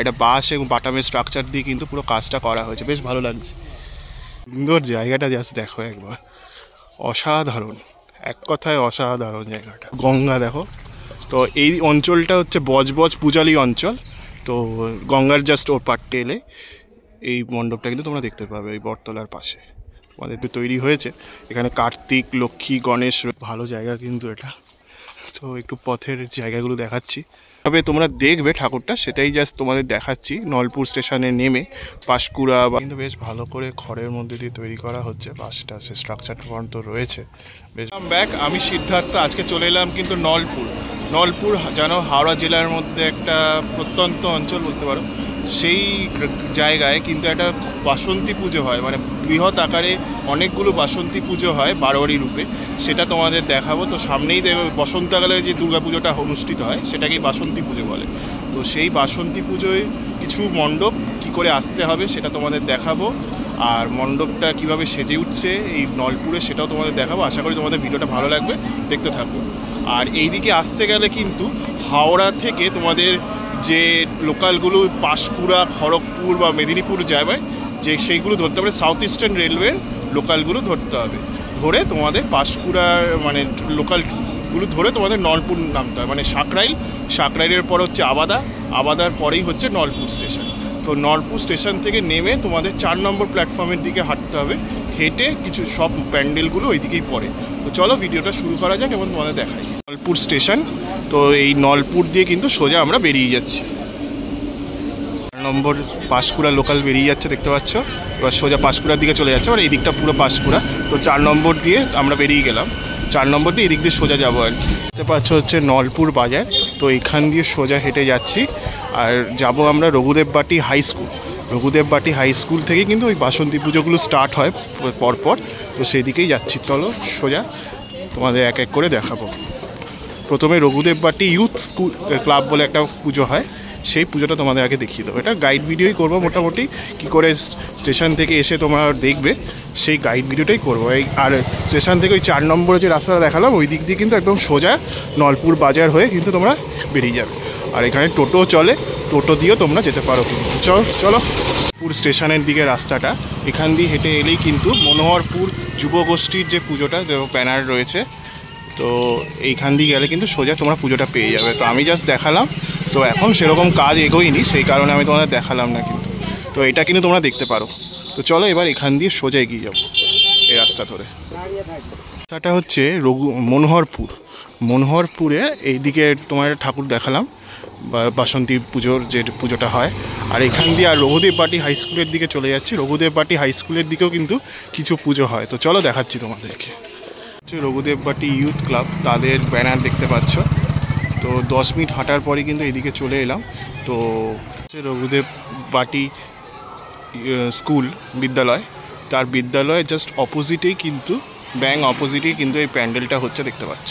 এটা বাঁশ এবং বাটামের স্ট্রাকচার দিয়ে কিন্তু পুরো কাজটা করা হয়েছে, বেশ ভালো লাগছে। সুন্দর জায়গাটা, জাস্ট দেখো একবার, অসাধারণ, এক কথায় অসাধারণ জায়গাটা। গঙ্গা দেখো, তো এই অঞ্চলটা হচ্ছে বজবজ পূজালি অঞ্চল। তো গঙ্গার জাস্ট ওর পাড়তে এলে এই মণ্ডপটা কিন্তু তোমরা দেখতে পাবে এই বটতলার পাশে আমাদের তৈরি হয়েছে। এখানে কার্তিক, লক্ষ্মী, গণেশ, ভালো জায়গা কিন্তু এটা। তো একটু পথের জায়গাগুলো দেখাচ্ছি, তবে তোমরা দেখবে ঠাকুরটা, সেটাই জাস্ট তোমাদের দেখাচ্ছি। নলপুর স্টেশনে নেমে পাঁশকুড়া কিন্তু বেশ ভালো করে খড়ের মধ্যে দিয়ে তৈরি করা হচ্ছে বাসটা, সে স্ট্রাকচারটা পর্যন্ত রয়েছে বেশ। ব্যাক, আমি সিদ্ধার্থ, আজকে চলে এলাম কিন্তু নলপুর। নলপুর জানো হাওড়া জেলার মধ্যে একটা প্রত্যন্ত অঞ্চল বলতে পারো। সেই জায়গায় কিন্তু একটা বাসন্তী পুজো হয়, মানে বৃহৎ আকারে অনেকগুলো বাসন্তী পুজো হয় বারোয়ারি রূপে, সেটা তোমাদের দেখাবো। তো সামনেই বসন্তকালে যে দুর্গা পুজোটা অনুষ্ঠিত হয় সেটাকেই বাসন্তী পুজো বলে। তো সেই বাসন্তী পুজোয় কিছু মণ্ডপ কি করে আসতে হবে সেটা তোমাদের দেখাবো, আর মণ্ডপটা কিভাবে সেজে উঠছে এই নলপুরে সেটাও তোমাদের দেখাবো। আশা করি তোমাদের ভিডিওটা ভালো লাগবে, দেখতে থাকো। আর এই দিকে আসতে গেলে কিন্তু হাওড়া থেকে তোমাদের যে লোকালগুলো পাঁশকুড়া, খড়গপুর বা মেদিনীপুর যাবে, যে সেইগুলো ধরতে হবে, সাউথ ইস্টার্ন রেলওয়ের লোকালগুলো ধরতে হবে। ধরে তোমাদের পাঁশকুড়ার মানে লোকালগুলো ধরে তোমাদের নলপুর নামতে হবে, মানে সাকরাইলের পর হচ্ছে আবাদার পরেই হচ্ছে নলপুর স্টেশন। তো নলপুর স্টেশন থেকে নেমে তোমাদের 4 নম্বর প্ল্যাটফর্মের দিকে হাঁটতে হবে, হেঁটে কিছু সব প্যান্ডেলগুলো ওই দিকেই পড়ে। তো চলো ভিডিওটা শুরু করা যাক এবং তোমাদের দেখাই নলপুর স্টেশন। তো এই নলপুর দিয়ে কিন্তু সোজা আমরা বেরিয়ে যাচ্ছি, 4 নম্বর পাঁশকুড়া লোকাল বেরিয়ে যাচ্ছে, দেখতে পাচ্ছ। এবার সোজা পাঁশকুড়ার দিকে চলে যাচ্ছে, মানে এই দিকটা পুরো পাঁশকুড়া। তো 4 নম্বর দিয়ে আমরা বেরিয়ে গেলাম, 4 নম্বর দিয়ে এদিক দিয়ে সোজা যাবো আর কি। দেখতে পাচ্ছ হচ্ছে নলপুর বাজার। তো এখান দিয়ে সোজা হেঁটে যাচ্ছি আর যাব আমরা রঘুদেববাটি হাই স্কুল। রঘুদেববাটি হাই স্কুল থেকে কিন্তু ওই বাসন্তী পুজোগুলো স্টার্ট হয় পরপর, তো সেদিকেই যাচ্ছি। চলো সোজা তোমাদের এক এক করে দেখাবো। প্রথমে রঘুদেববাটি ইউথ স্কুল ক্লাব বলে একটা পুজো হয়, সেই পুজোটা তোমাদের আগে দেখিয়ে দেবো। এটা গাইড ভিডিওই করবো মোটামুটি, কি করে স্টেশন থেকে এসে তোমরা দেখবে সেই গাইড ভিডিওটাই করবো। এই আর স্টেশন থেকে ওই 4 নম্বরে যে রাস্তাটা দেখালাম ওই দিক দিয়ে কিন্তু একদম সোজা নলপুর বাজার হয়ে কিন্তু তোমরা বেরিয়ে যাবে। আর এখানে টোটো চলে, টোটো দিয়েও তোমরা যেতে পারো কিন্তু। চলো পুর স্টেশনের দিকে রাস্তাটা, এখান দিয়ে হেঁটে এলেই কিন্তু মনোহরপুর যুবগোষ্ঠীর যে পুজোটা ব্যানার রয়েছে, তো এইখান দিয়ে গেলে কিন্তু সোজা তোমরা পুজোটা পেয়ে যাবে। তো আমি জাস্ট দেখালাম, তো এখন সেরকম কাজ এগোয়নি, সেই কারণে আমি তোমাদের দেখালাম না কিন্তু। তো এটা কিন্তু তোমরা দেখতে পারো। তো চলো এবার এখান দিয়ে সোজা এগিয়ে যাবো এই রাস্তা ধরে। রাস্তাটা হচ্ছে মনোহরপুরে এইদিকে তোমার ঠাকুর দেখালাম, বাসন্তী পুজোর যে পুজোটা হয়। আর এখান দিয়ে আর রঘুদেববাটি হাই স্কুলের দিকে চলে যাচ্ছি। রঘুদেববাটি হাই স্কুলের দিকেও কিন্তু কিছু পুজো হয়, তো চলো দেখাচ্ছি তোমাদেরকে। রঘুদেববাটি ইউথ ক্লাব, তাদের ব্যানার দেখতে পাচ্ছ। তো 10 মিনিট হাঁটার পরে কিন্তু এদিকে চলে এলাম। তো রঘুদেববাটি স্কুল বিদ্যালয়, তার বিদ্যালয়ের জাস্ট অপোজিটেই কিন্তু অপোজিটেই কিন্তু এই প্যান্ডেলটা হচ্ছে, দেখতে পাচ্ছ।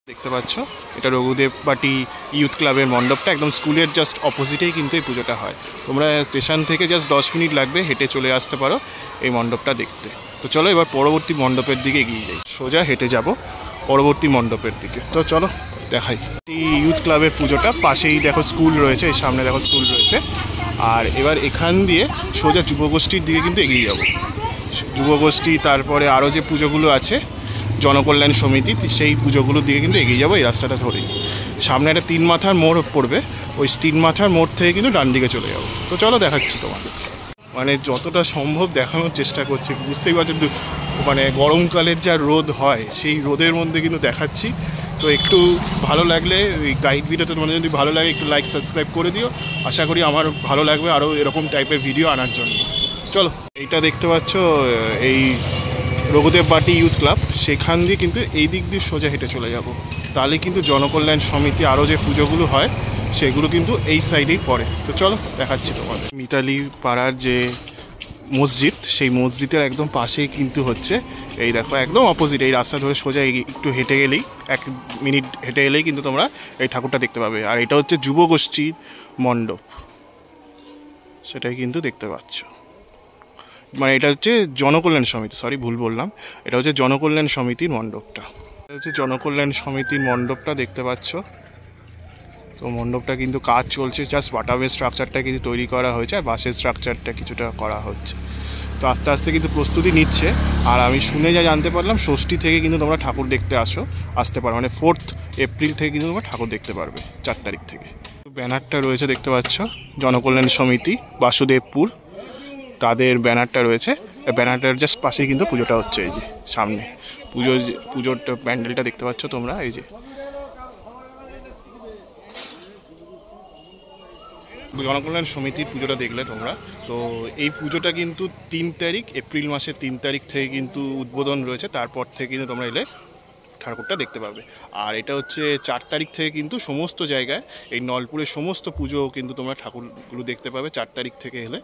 দেখতে পাচ্ছ এটা রঘুদেববাটি ইউথ ক্লাবের মণ্ডপটা, একদম স্কুলের জাস্ট অপোজিটেই কিন্তু এই পুজোটা হয়। তোমরা স্টেশন থেকে জাস্ট 10 মিনিট লাগবে, হেঁটে চলে আসতে পারো এই মণ্ডপটা দেখতে। তো চলো এবার পরবর্তী মণ্ডপের দিকে এগিয়ে যাই, সোজা হেঁটে যাব পরবর্তী মণ্ডপের দিকে। তো চলো দেখাই এই ইউথ ক্লাবের পুজোটা। পাশেই দেখো স্কুল রয়েছে, এই সামনে দেখো স্কুল রয়েছে। আর এবার এখান দিয়ে সোজা যুবগোষ্ঠীর দিকে কিন্তু এগিয়ে যাব। যুবগোষ্ঠী, তারপরে আরও যে পুজোগুলো আছে জনকল্যাণ সমিতি, সেই পুজোগুলোর দিকে কিন্তু এগিয়ে যাবো এই রাস্তাটা ধরেই। সামনে একটা 3 মাথার মোড় পড়বে, ওই 3 মাথার মোড় থেকে কিন্তু ডান দিকে চলে যাবো। তো চলো দেখাচ্ছি তোমাদের, মানে যতটা সম্ভব দেখানোর চেষ্টা করছি। বুঝতেই পারছো মানে গরমকালের যা রোদ হয় সেই রোদের মধ্যে কিন্তু দেখাচ্ছি। তো একটু ভালো লাগলে এই গাইড ভিডিওতে তোমাদের যদি ভালো লাগে একটু লাইক সাবস্ক্রাইব করে দিও। আশা করি আমার ভালো লাগবে আরও এরকম টাইপের ভিডিও আনার জন্য। চলো এইটা দেখতে পাচ্ছ এই রঘুদেববাটি ইউথ ক্লাব, সেখান দিয়ে কিন্তু এই দিক দিয়ে সোজা হেঁটে চলে যাব। তাহলে কিন্তু জনকল্যাণ সমিতি আরও যে পুজোগুলো হয় সেগুলো কিন্তু এই সাইডেই পড়ে। তো চলো দেখাচ্ছি তোমাদের। মিতালি পাড়ার যে মসজিদ, সেই মসজিদের একদম পাশেই কিন্তু হচ্ছে এই দেখো, একদম অপোজিট এই রাস্তা ধরে সোজা একটু হেঁটে গেলেই 1 মিনিট হেঁটে এলেই কিন্তু তোমরা এই ঠাকুরটা দেখতে পাবে। আর এটা হচ্ছে যুবগোষ্ঠীর মণ্ডপ, সেটাই কিন্তু দেখতে পাচ্ছ। মানে এটা হচ্ছে জনকল্যাণ সমিতি, সরি ভুল বললাম, এটা হচ্ছে জনকল্যাণ সমিতির মণ্ডপটা। হচ্ছে জনকল্যাণ সমিতির মণ্ডপটা দেখতে পাচ্ছ। তো মণ্ডপটা কিন্তু কাজ চলছে, জাস্ট বাটামের স্ট্রাকচারটা কিন্তু তৈরি করা হয়েছে আর বাঁশের স্ট্রাকচারটা কিছুটা করা হচ্ছে। তো আস্তে আস্তে কিন্তু প্রস্তুতি নিচ্ছে। আর আমি শুনে যা জানতে পারলাম, ষষ্ঠী থেকে কিন্তু তোমরা ঠাকুর দেখতে আসতে পারো, মানে 4 এপ্রিল থেকে কিন্তু তোমরা ঠাকুর দেখতে পারবে, 4 তারিখ থেকে। ব্যানারটা রয়েছে দেখতে পাচ্ছ, জনকল্যাণ সমিতি বাসুদেবপুর, তাদের ব্যানারটা রয়েছে। ব্যানারটার জাস্ট পাশেই কিন্তু পুজোটা হচ্ছে, এই যে সামনে পুজোর প্যান্ডেলটা দেখতে পাচ্ছ তোমরা, এই যে জনকল্যাণ সমিতির পুজোটা দেখলে তোমরা। তো এই পুজোটা কিন্তু 3 তারিখ, এপ্রিল মাসের 3 তারিখ থেকে কিন্তু উদ্বোধন রয়েছে, তারপর থেকে কিন্তু তোমরা এলে ঠাকুরটা দেখতে পাবে। আর এটা হচ্ছে 4 তারিখ থেকে কিন্তু সমস্ত জায়গায় এই নলপুরের সমস্ত পুজো কিন্তু তোমরা ঠাকুরগুলো দেখতে পাবে 4 তারিখ থেকে এলে,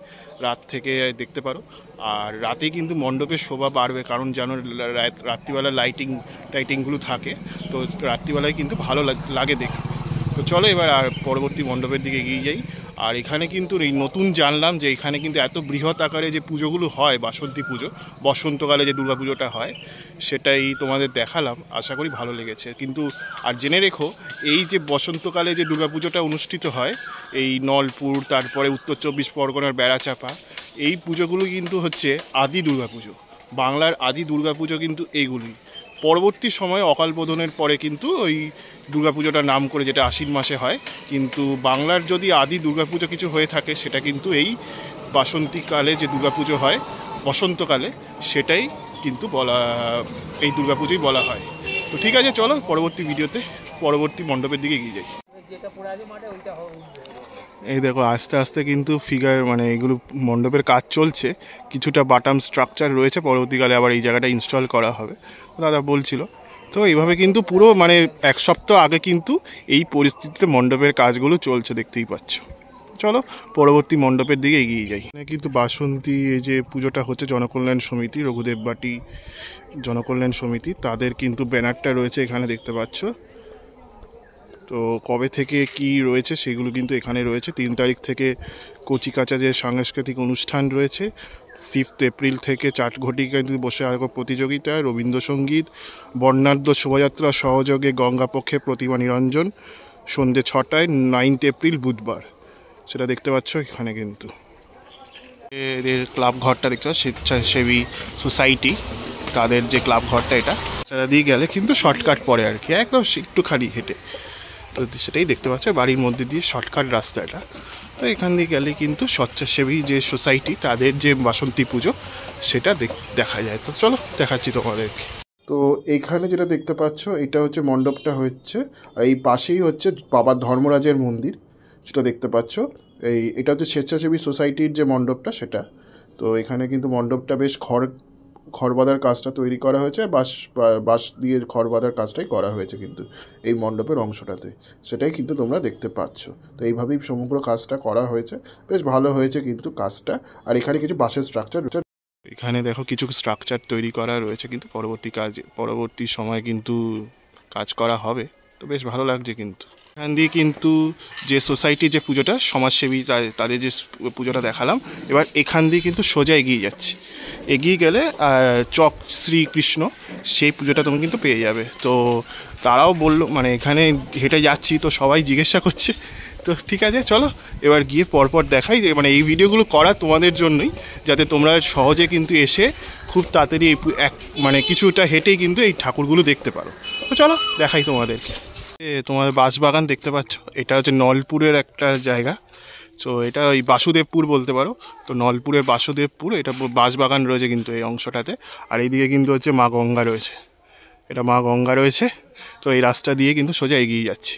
রাত থেকে দেখতে পারো। আর রাতে কিন্তু মণ্ডপের শোভা বাড়বে, কারণ জানো রাত্রিবেলা টাইটিংগুলো থাকে, তো রাত্রিবেলায় কিন্তু ভালো লাগে দেখে। তো চলো এবার আর পরবর্তী মণ্ডপের দিকে এগিয়ে যাই। আর এখানে কিন্তু এই নতুন জানলাম যে এখানে কিন্তু এত বৃহৎ আকারে যে পুজোগুলো হয়, বাসন্তী পুজো, বসন্তকালে যে দুর্গা পুজোটা হয়, সেটাই তোমাদের দেখালাম। আশা করি ভালো লেগেছে। কিন্তু আর জেনে রেখো, এই যে বসন্তকালে যে দুর্গা পুজোটা অনুষ্ঠিত হয়, এই নলপুর, তারপরে উত্তর 24 পরগনার বেড়াচাপা, এই পুজোগুলো কিন্তু হচ্ছে আদি দুর্গা পুজো, বাংলার আদি দুর্গা পুজো কিন্তু এইগুলি। পরবর্তী সময়ে অকাল বোধনের পরে কিন্তু ওই দুর্গাপুজোটার নাম করে, যেটা আশ্বিন মাসে হয়, কিন্তু বাংলার যদি আদি দুর্গাপুজো কিছু হয়ে থাকে সেটা কিন্তু এই বাসন্তীকালে যে দুর্গাপুজো হয়, বসন্তকালে, সেটাই কিন্তু এই দুর্গাপুজোই বলা হয়। তো ঠিক আছে, চলো পরবর্তী ভিডিওতে পরবর্তী মণ্ডপের দিকে এগিয়ে যাই। এই দেখো আস্তে আস্তে কিন্তু মানে এগুলো মণ্ডপের কাজ চলছে, কিছুটা বাটাম স্ট্রাকচার রয়েছে, পরবর্তীকালে আবার এই জায়গাটা ইনস্টল করা হবে, দাদা বলছিল। তো এইভাবে কিন্তু পুরো মানে 1 সপ্তাহ আগে কিন্তু এই পরিস্থিতিতে মণ্ডপের কাজগুলো চলছে, দেখতেই পাচ্ছ। চলো পরবর্তী মণ্ডপের দিকে এগিয়ে যাই। কিন্তু বাসন্তী এই যে পুজোটা হচ্ছে জনকল্যাণ সমিতি, রঘুদেববাটি জনকল্যাণ সমিতি, তাদের কিন্তু ব্যানারটা রয়েছে এখানে দেখতে পাচ্ছ। তো কবে থেকে কি রয়েছে সেগুলো কিন্তু এখানে রয়েছে। 3 তারিখ থেকে কচিকাঁচা যে সাংস্কৃতিক অনুষ্ঠান রয়েছে, 5 এপ্রিল থেকে 4 ঘটিকা কিন্তু বসে আঁকো প্রতিযোগিতা, রবীন্দ্রসঙ্গীত, বর্ণাঢ্য শোভাযাত্রা সহযোগে গঙ্গাপক্ষে প্রতিমা নিরঞ্জন সন্ধ্যে 6টায়, 9 এপ্রিল বুধবার, সেটা দেখতে পাচ্ছ এখানে। কিন্তু এদের ক্লাব ঘরটা দেখতে পাচ্ছ, স্বেচ্ছাসেবী সোসাইটি, তাদের যে ক্লাব ঘরটা, এটা সেটা দিয়ে গেলে কিন্তু শর্টকাট পড়ে আর কি, একদম একটুখানি হেঁটে। তো সেটাই দেখতে পাচ্ছ, বাড়ির মধ্যে দিয়ে শর্টকাট রাস্তা এটা। তো এখান দিয়ে গেলে কিন্তু স্বেচ্ছাসেবী যে সোসাইটি, তাদের যে বাসন্তী পুজো, সেটা দেখা যায়। তো চলো দেখাচ্ছি তোমাদেরকে। তো এইখানে যেটা দেখতে পাচ্ছ, এটা হচ্ছে মণ্ডপটা হচ্ছে, আর এই পাশেই হচ্ছে বাবা ধর্মরাজের মন্দির, সেটা দেখতে পাচ্ছ। এটা হচ্ছে স্বেচ্ছাসেবী সোসাইটির যে মণ্ডপটা, সেটা। তো এখানে কিন্তু মণ্ডপটা বেশ খড় বাঁধার কাজটা তৈরি করা হয়েছে, বাঁশ দিয়ে খড় বাঁধার কাজটাই করা হয়েছে কিন্তু এই মণ্ডপের অংশটাতে, সেটাই কিন্তু তোমরা দেখতে পাচ্ছ। তো এইভাবেই সমগ্র কাজটা করা হয়েছে, বেশ ভালো হয়েছে কিন্তু কাজটা। আর এখানে কিছু বাঁশের স্ট্রাকচার, এখানে দেখো কিছু স্ট্রাকচার তৈরি করা রয়েছে, কিন্তু পরবর্তী সময় কিন্তু কাজ করা হবে। তো বেশ ভালো লাগছে কিন্তু। এখান দিয়ে কিন্তু যে সোসাইটির যে পুজোটা, সমাজসেবী তাদের যে পুজোটা দেখালাম, এবার এখান দিয়ে কিন্তু সোজা এগিয়ে যাচ্ছি। এগিয়ে গেলে চক শ্রীকৃষ্ণ, সেই পুজোটা তুমি কিন্তু পেয়ে যাবে। তো তারাও বললো, মানে এখানে হেঁটে যাচ্ছি তো সবাই জিজ্ঞাসা করছে। তো ঠিক আছে, চলো এবার গিয়ে পরপর দেখাই। মানে এই ভিডিওগুলো করা তোমাদের জন্যই, যাতে তোমরা সহজে কিন্তু এসে খুব তাড়াতাড়ি মানে কিছুটা হেঁটেই কিন্তু এই ঠাকুরগুলো দেখতে পারো। তো চলো দেখাই তোমাদেরকে। তোমাদের বাঁশবাগান দেখতে পাচ্ছ, এটা হচ্ছে নলপুরের একটা জায়গা। সো এটা ওই বাসুদেবপুর বলতে পারো। তো নলপুরের বাসুদেবপুর, এটা বাঁশবাগান রয়েছে কিন্তু এই অংশটাতে। আর এইদিকে কিন্তু হচ্ছে মা গঙ্গা রয়েছে, এটা মা গঙ্গা রয়েছে। তো এই রাস্তা দিয়ে কিন্তু সোজা এগিয়ে যাচ্ছি।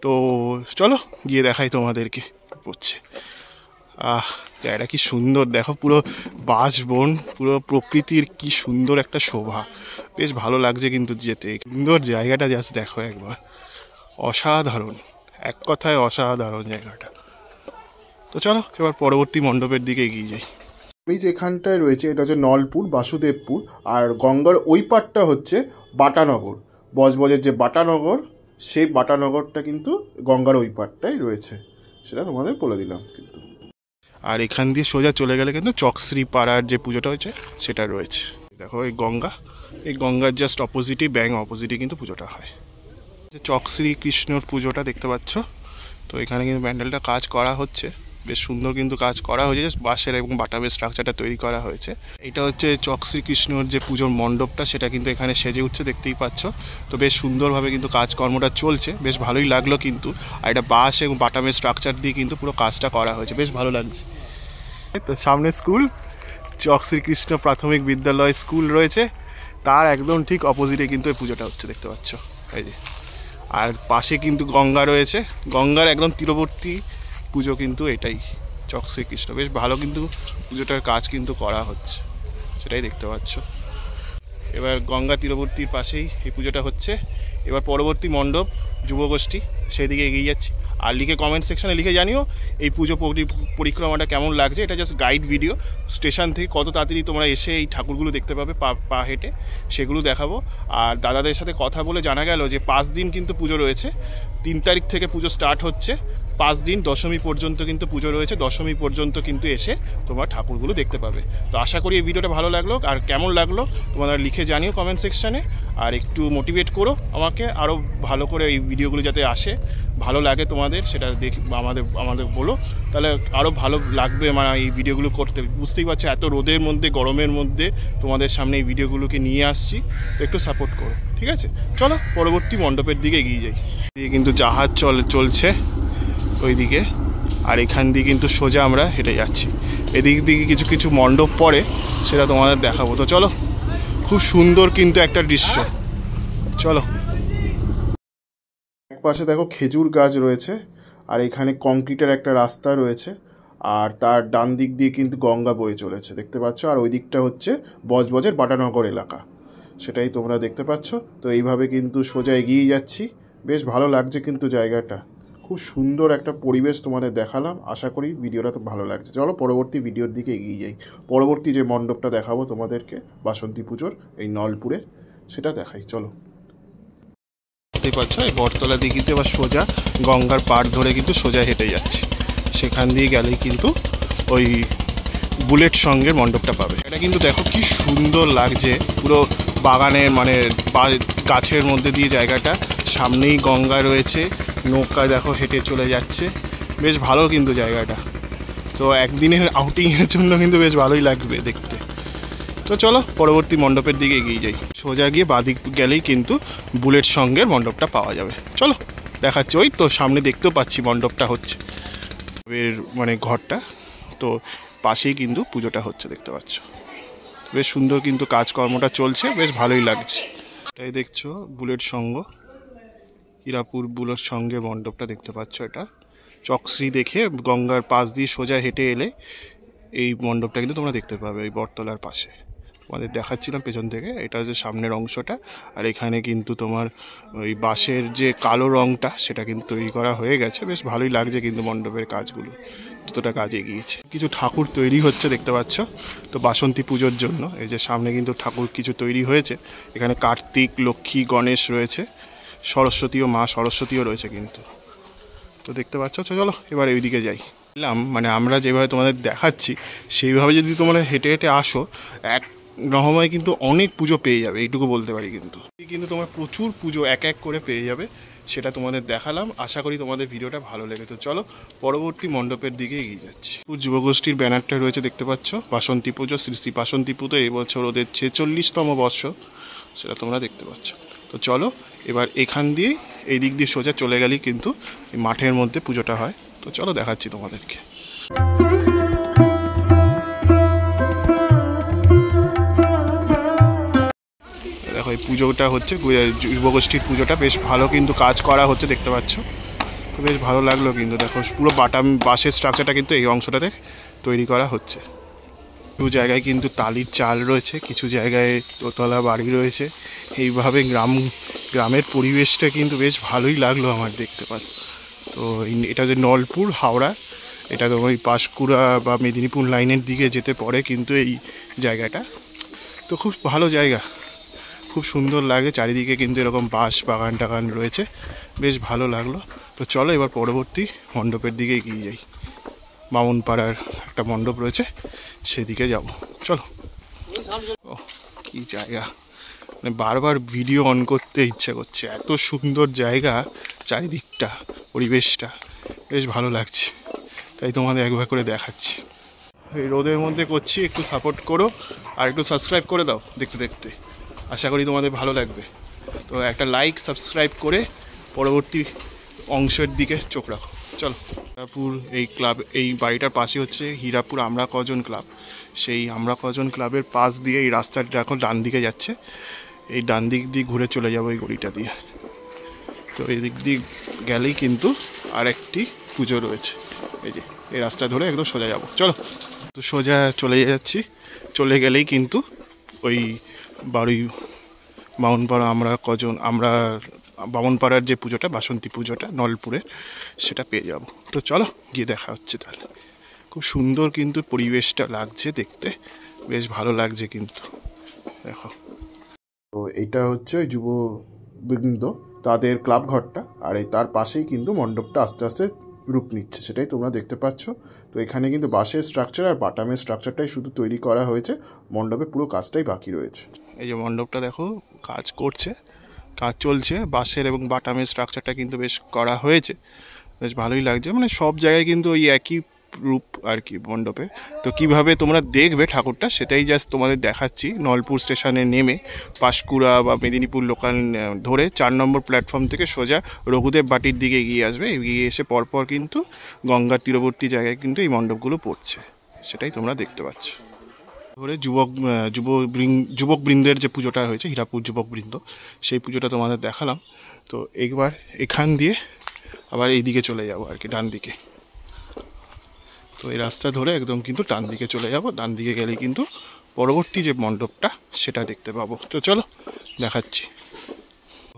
তো চলো গিয়ে দেখাই তোমাদেরকে পড়ছে। এটা কি সুন্দর দেখো, পুরো বাঁশবন, পুরো প্রকৃতির কি সুন্দর একটা শোভা, বেশ ভালো লাগছে কিন্তু যেতে। সুন্দর জায়গাটা জাস্ট দেখো একবার, অসাধারণ, এক কথায় অসাধারণ জায়গাটা। তো চলো এবার পরবর্তী মণ্ডপের দিকে এগিয়ে যাই। আমি যেখানটায় রয়েছে এটা হচ্ছে নলপুর বাসুদেবপুর, আর গঙ্গার ওই পারটা হচ্ছে বাটানগর, বজবজের যে বাটানগর, সেই বাটানগরটা কিন্তু গঙ্গার ওই পারটাই রয়েছে, সেটা তোমাদের বলে দিলাম কিন্তু। আর এখান দিয়ে সোজা চলে গেলে কিন্তু চকশ্রী পাড়ার যে পুজোটা হয়েছে সেটা রয়েছে। দেখো এই গঙ্গা, এই গঙ্গার জাস্ট অপোজিটই, ব্যাং অপোজিটই কিন্তু পুজোটা হয়। যে চকশ্রী কৃষ্ণর পুজোটা দেখতে পাচ্ছ, তো এখানে কিন্তু প্যান্ডেলটা কাজ করা হচ্ছে, বেশ সুন্দর কিন্তু কাজ করা হয়েছে, বাঁশের এবং বাটামের স্ট্রাকচারটা তৈরি করা হয়েছে। এটা হচ্ছে চকশ্রী কৃষ্ণর যে পুজোর মণ্ডপটা, সেটা কিন্তু এখানে সেজে উঠছে, দেখতেই পাচ্ছ। তো বেশ সুন্দরভাবে কিন্তু কাজকর্মটা চলছে, বেশ ভালোই লাগলো কিন্তু। আর এটা বাঁশ এবং বাটামের স্ট্রাকচার দিয়ে কিন্তু পুরো কাজটা করা হয়েছে, বেশ ভালো লাগছে। তো সামনে স্কুল, চকশ্রী কৃষ্ণ প্রাথমিক বিদ্যালয় স্কুল রয়েছে, তার একদম ঠিক অপোজিটে কিন্তু এই পুজোটা হচ্ছে, দেখতে পাচ্ছ এই যে। আর পাশে কিন্তু গঙ্গা রয়েছে, গঙ্গার একদম তীরবর্তী পুজো কিন্তু এটাই, চকশ্রী কৃষ্ণ। বেশ ভালো কিন্তু পুজোটার কাজ কিন্তু করা হচ্ছে, সেটাই দেখতে পাচ্ছ। এবার গঙ্গা তীরবর্তীর পাশেই এই পুজোটা হচ্ছে। এবার পরবর্তী মণ্ডপ যুবগোষ্ঠী, সেই দিকে এগিয়ে যাচ্ছি। আর লিখে কমেন্ট সেকশনে লিখে জানিও এই পুজো পরিক্রমাটা কেমন লাগছে। এটা জাস্ট গাইড ভিডিও, স্টেশন থেকে কত তাড়াতাড়ি তোমরা এসে এই ঠাকুরগুলো দেখতে পাবে পা হেঁটে, সেগুলো দেখাবো। আর দাদাদের সাথে কথা বলে জানা গেল যে 5 দিন কিন্তু পুজো রয়েছে। 3 তারিখ থেকে পুজো স্টার্ট হচ্ছে, 5 দিন দশমী পর্যন্ত কিন্তু পুজো রয়েছে। দশমী পর্যন্ত কিন্তু এসে তোমরা ঠাকুরগুলো দেখতে পাবে। তো আশা করি এই ভিডিওটা ভালো লাগলো, আর কেমন লাগলো তোমরা লিখে জানিও কমেন্ট সেকশানে। আর একটু মোটিভেট করো আমাকে আরও ভালো করে, এই ভিডিওগুলো যাতে আসে, ভালো লাগে তোমাদের, সেটা আমাদের বলো, তাহলে আরও ভালো লাগবে মানে এই ভিডিওগুলো করতে। বুঝতেই পারছো এত রোদের মধ্যে, গরমের মধ্যে তোমাদের সামনে এই ভিডিওগুলোকে নিয়ে আসছি, তো একটু সাপোর্ট করো, ঠিক আছে? চলো পরবর্তী মণ্ডপের দিকে এগিয়ে যাই। দিয়ে কিন্তু জাহাজ চলছে ওইদিকে, আর এখান দিয়ে কিন্তু সোজা আমরা হেঁটে যাচ্ছি। এদিক দিকে কিছু কিছু মণ্ডপ পড়ে, সেটা তোমাদের দেখাবো। তো চলো, খুব সুন্দর কিন্তু একটা দৃশ্য, চলো। এক পাশে দেখো খেজুর গাছ রয়েছে, আর এখানে কংক্রিটের একটা রাস্তা রয়েছে, আর তার ডান দিক দিয়ে কিন্তু গঙ্গা বয়ে চলেছে, দেখতে পাচ্ছ। আর ওই দিকটা হচ্ছে বজবজের বাটানগর এলাকা, সেটাই তোমরা দেখতে পাচ্ছ। তো এইভাবে কিন্তু সোজা এগিয়ে যাচ্ছি, বেশ ভালো লাগছে কিন্তু জায়গাটা, খুব সুন্দর একটা পরিবেশ তোমাদের দেখালাম। আশা করি ভিডিওটা তো ভালো লাগছে। চলো পরবর্তী ভিডিওর দিকে এগিয়ে যাই। পরবর্তী যে মণ্ডপটা দেখাবো তোমাদেরকে বাসন্তী পুজোর, এই নলপুরের, সেটা দেখাই, চলো। দেখতেই পাচ্ছ এই বটতলা দিকে এবার সোজা গঙ্গার পাড় ধরে কিন্তু সোজা হেঁটে যাচ্ছে, সেখান দিয়ে গেলেই কিন্তু ওই বুলেট সঙ্গের মণ্ডপটা পাবে। এটা কিন্তু দেখো কি সুন্দর লাগছে, পুরো বাগানের মানে গাছের মধ্যে দিয়ে জায়গাটা, সামনেই গঙ্গা রয়েছে, নৌকা দেখো হেঁটে চলে যাচ্ছে, বেশ ভালো কিন্তু জায়গাটা। তো একদিনের আউটিংয়ের জন্য কিন্তু বেশ ভালোই লাগবে দেখতে। তো চলো পরবর্তী মণ্ডপের দিকে এগিয়ে যাই। সোজা গিয়ে বাদিক গেলেই কিন্তু বুলেট সঙ্গের মণ্ডপটা পাওয়া যাবে। চলো দেখাচ্ছি, ওই তো সামনে দেখতেও পাচ্ছি মণ্ডপটা হচ্ছে, এর মানে ঘরটা, তো পাশেই কিন্তু পুজোটা হচ্ছে, দেখতে পাচ্ছ। বেশ সুন্দর কিন্তু কাজকর্মটা চলছে, বেশ ভালোই লাগছে। এটাই দেখছো বুলেট সঙ্গ, হীরাপুর বুলেট সঙ্গের মণ্ডপটা দেখতে পাচ্ছ। এটা চকশ্রী দেখে গঙ্গার পাশ দিয়ে সোজা হেঁটে এলে এই মণ্ডপটা কিন্তু তোমরা দেখতে পাবে, এই বটতলার পাশে। তোমাদের দেখাচ্ছিলাম পেছন থেকে, এটা হচ্ছে সামনের অংশটা। আর এখানে কিন্তু তোমার ওই বাঁশের যে কালো রঙটা, সেটা কিন্তু তৈরি করা হয়ে গেছে, বেশ ভালোই লাগছে কিন্তু মণ্ডপের কাজগুলো, যতটা কাজ এগিয়েছে। কিছু ঠাকুর তৈরি হচ্ছে দেখতে পাচ্ছ, তো বাসন্তী পুজোর জন্য এই যে সামনে কিন্তু ঠাকুর কিছু তৈরি হয়েছে। এখানে কার্তিক, লক্ষ্মী, গণেশ রয়েছে, সরস্বতী ও মা সরস্বতীও রয়েছে কিন্তু, তো দেখতে পাচ্ছ। চলো এবার ওইদিকে যাই। মানে আমরা যেভাবে তোমাদের দেখাচ্ছি সেইভাবে যদি তোমরা হেঁটে হেঁটে আসো, এক রকমায় কিন্তু অনেক পুজো পেয়ে যাবে, এইটুকু বলতে পারি। কিন্তু তোমার প্রচুর পুজো এক এক করে পেয়ে যাবে, সেটা তোমাদের দেখালাম। আশা করি তোমাদের ভিডিওটা ভালো লেগে। তো চলো পরবর্তী মণ্ডপের দিকে এগিয়ে যাচ্ছি। যুবগোষ্ঠীর ব্যানারটা রয়েছে দেখতে পাচ্ছ, বাসন্তী পুজো, শ্রী শ্রী বাসন্তী পুজো এবছর ওদের 46তম বর্ষ, সেটা তোমরা দেখতে পাচ্ছ। তো চলো এবার এখান দিয়ে এই দিক দিয়ে সোজা চলে গেলেই কিন্তু এই মাঠের মধ্যে পুজোটা হয়। তো চলো দেখাচ্ছি তোমাদেরকে। দেখো এই পুজোটা হচ্ছে যুবগোষ্ঠীর পুজোটা, বেশ ভালো কিন্তু কাজ করা হচ্ছে দেখতে পাচ্ছ, তো বেশ ভালো লাগলো কিন্তু। দেখো পুরো বাঁশের স্ট্রাকচারটা কিন্তু এই অংশটাতে তৈরি করা হচ্ছে। কিছু জায়গায় কিন্তু টালির চাল রয়েছে, কিছু জায়গায় দোতলা বাড়ি রয়েছে। এইভাবে গ্রামের পরিবেশটা কিন্তু বেশ ভালোই লাগলো আমার দেখতে পাচ্ছ। তো এটা যে নলপুর হাওড়া, এটা তো ওই পাঁশকুড়া বা মেদিনীপুর লাইনের দিকে যেতে পড়ে কিন্তু এই জায়গাটা। তো খুব ভালো জায়গা, খুব সুন্দর লাগে, চারিদিকে কিন্তু এরকম বাঁশ বাগান টাগান রয়েছে, বেশ ভালো লাগলো। তো চলো এবার পরবর্তী মণ্ডপের দিকে এগিয়ে যাই। বামুনপাড়ার একটা মণ্ডপ রয়েছে, সেদিকে যাব, চলো। ও কি জায়গা, মানে বারবার ভিডিও অন করতে ইচ্ছা করছে, এত সুন্দর জায়গা, চারিদিকটা পরিবেশটা বেশ ভালো লাগছে, তাই তোমাদের একবার করে দেখাচ্ছি। এই রোদের মধ্যে করছি, একটু সাপোর্ট করো আর একটু সাবস্ক্রাইব করে দাও দেখতে দেখতে, আশা করি তোমাদের ভালো লাগবে। তো একটা লাইক সাবস্ক্রাইব করে পরবর্তী অংশের দিকে চোখ রাখো। চলো, হীরাপুর এই ক্লাব, এই বাড়িটার পাশে হচ্ছে হীরাপুর আমরা কজন ক্লাব। সেই আমরা কজন ক্লাবের পাশ দিয়ে এই রাস্তাটা এখন ডান দিকে যাচ্ছে, এই ডান দিক দিয়ে ঘুরে চলে যাবো এই গলিটা দিয়ে। তো এই দিক দিয়ে গেলেই কিন্তু আরেকটি পুজো রয়েছে, এই যে এই রাস্তা ধরে একদম সোজা যাবো। চলো, তো সোজা চলে যাচ্ছি, চলে গেলেই কিন্তু ওই বাড়ি বামনপাড়া আমরা বামনপাড়ার যে পুজোটা, বাসন্তী পুজোটা নলপুরে, সেটা পেয়ে যাব। তো চলো গিয়ে দেখা হচ্ছে তাহলে। খুব সুন্দর কিন্তু পরিবেশটা লাগছে দেখতে, বেশ ভালো লাগছে কিন্তু দেখো। তো এইটা হচ্ছে ওই যুববৃন্দ তাদের ক্লাব ঘরটা, আর এই তার পাশেই কিন্তু মণ্ডপটা আস্তে আস্তে রূপ নিচ্ছে, সেটাই তোমরা দেখতে পাচ্ছ। তো এখানে কিন্তু বাঁশের স্ট্রাকচার আর বাটামের স্ট্রাকচারটাই শুধু তৈরি করা হয়েছে, মণ্ডপে পুরো কাজটাই বাকি রয়েছে। এই যে মণ্ডপটা দেখো কাজ করছে, কাজ চলছে, বাঁশের এবং বাটামের স্ট্রাকচারটা কিন্তু বেশ করা হয়েছে, বেশ ভালোই লাগছে। মানে সব জায়গায় কিন্তু ওই একই রূপ আর কি মণ্ডপে। তো কিভাবে তোমরা দেখবে ঠাকুরটা সেটাই জাস্ট তোমাদের দেখাচ্ছি। নলপুর স্টেশনে নেমে পাঁশকুড়া বা মেদিনীপুর লোকাল ধরে 4 নম্বর প্ল্যাটফর্ম থেকে সোজা রঘুদেব বাটির দিকে এগিয়ে আসবে, এগিয়ে এসে পরপর কিন্তু গঙ্গার তীরবর্তী জায়গায় কিন্তু এই মণ্ডপগুলো পড়ছে, সেটাই তোমরা দেখতে পাচ্ছ। ধরে যুবকবৃন্দের যে পুজোটা হয়েছে, হীরাপুর যুবকবৃন্দ, সেই পুজোটা তোমাদের দেখালাম। তো একবার এখান দিয়ে আবার এই দিকে চলে যাবো আর কি, ডান দিকে। তো এই রাস্তা ধরে একদম কিন্তু ডান দিকে চলে যাব, ডান দিকে গেলে কিন্তু পরবর্তী যে মণ্ডপটা সেটা দেখতে পাবো। তো চলো দেখাচ্ছি,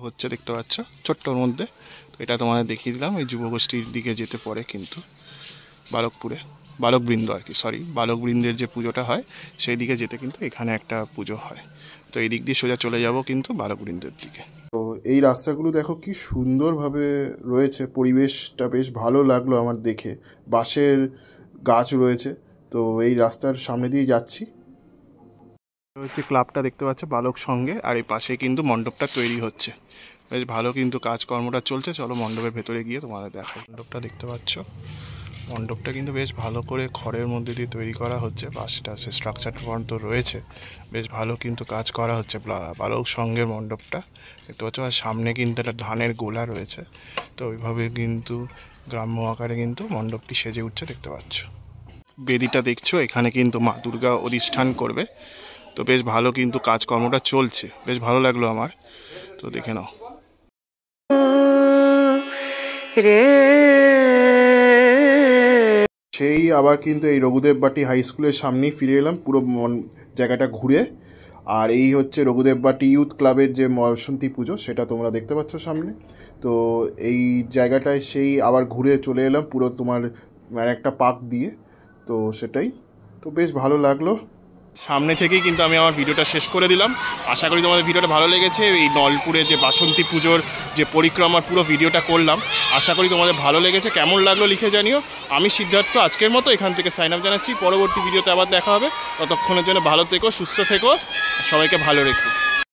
হচ্ছে দেখতে পাচ্ছ ছোট্টর মধ্যে। তো এটা তোমাদের দেখিয়ে দিলাম, এই যুবগোষ্ঠীর দিকে যেতে পড়ে কিন্তু বালকপুরে, বালকবৃন্দ আর কি, সরি, বালকবৃন্দের যে পুজোটা হয় সেই দিকে যেতে কিন্তু এখানে একটা পুজো হয়। তো এই দিক দিয়ে সোজা চলে যাব কিন্তু বালকবৃন্দের দিকে। তো এই রাস্তাগুলো দেখো কি সুন্দরভাবে রয়েছে, পরিবেশটা বেশ ভালো লাগলো আমার দেখে। বাঁশের গাছ রয়েছে, তো এই রাস্তার সামনে দিয়ে যাচ্ছি। হচ্ছে ক্লাবটা দেখতে পাচ্ছ বালক সঙ্গে, আর এই পাশে কিন্তু মণ্ডপটা তৈরি হচ্ছে, বেশ ভালো কিন্তু কাজকর্মটা চলছে। চলো মণ্ডপের ভেতরে গিয়ে তোমাদের দেখাই। মণ্ডপটা দেখতে পাচ্ছ, মণ্ডপটা কিন্তু বেশ ভালো করে খড়ের মধ্যে দিয়ে তৈরি করা হচ্ছে, বাঁশটা সে স্ট্রাকচারটা পর্যন্ত রয়েছে, বেশ ভালো কিন্তু কাজ করা হচ্ছে বালক সঙ্গের মণ্ডপটা দেখতে পাচ্ছ। আর সামনে কিন্তু একটা ধানের গোলা রয়েছে, তো ওইভাবে কিন্তু গ্রাম্য আকারে কিন্তু মণ্ডপটি সেজে উঠছে দেখতে পাচ্ছ। বেদিটা দেখছো, এখানে কিন্তু মা দুর্গা অধিষ্ঠান করবে, তো বেশ ভালো কিন্তু কাজকর্মটা চলছে, বেশ ভালো লাগলো আমার। তো দেখে নাও। সেই আবার কিন্তু এই রঘুদেব বাটি হাই স্কুলের সামনেই ফিরে এলাম পুরো জায়গাটা ঘুরে। আর এই হচ্ছে রঘুদেব বাটি ইউথ ক্লাবের যে বাসন্তী পুজো, সেটা তোমরা দেখতে পাচ্ছ সামনে। তো এই জায়গাটায় সেই আবার ঘুরে চলে এলাম পুরো তোমার একটা পাক দিয়ে, তো সেটাই তো বেশ ভালো লাগলো। সামনে থেকেই কিন্তু আমি আমার ভিডিওটা শেষ করে দিলাম। আশা করি তোমাদের ভিডিওটা ভালো লেগেছে। এই নলপুরে যে বাসন্তী পুজোর যে পরিক্রমার পুরো ভিডিওটা করলাম, আশা করি তোমাদের ভালো লেগেছে। কেমন লাগলো লিখে জানিও। আমি সিদ্ধার্থ আজকের মতো এখান থেকে সাইন আপ জানাচ্ছি। পরবর্তী ভিডিওতে আবার দেখা হবে, ততক্ষণের জন্য ভালো থেকো, সুস্থ থেকো, সবাইকে ভালো রেখো।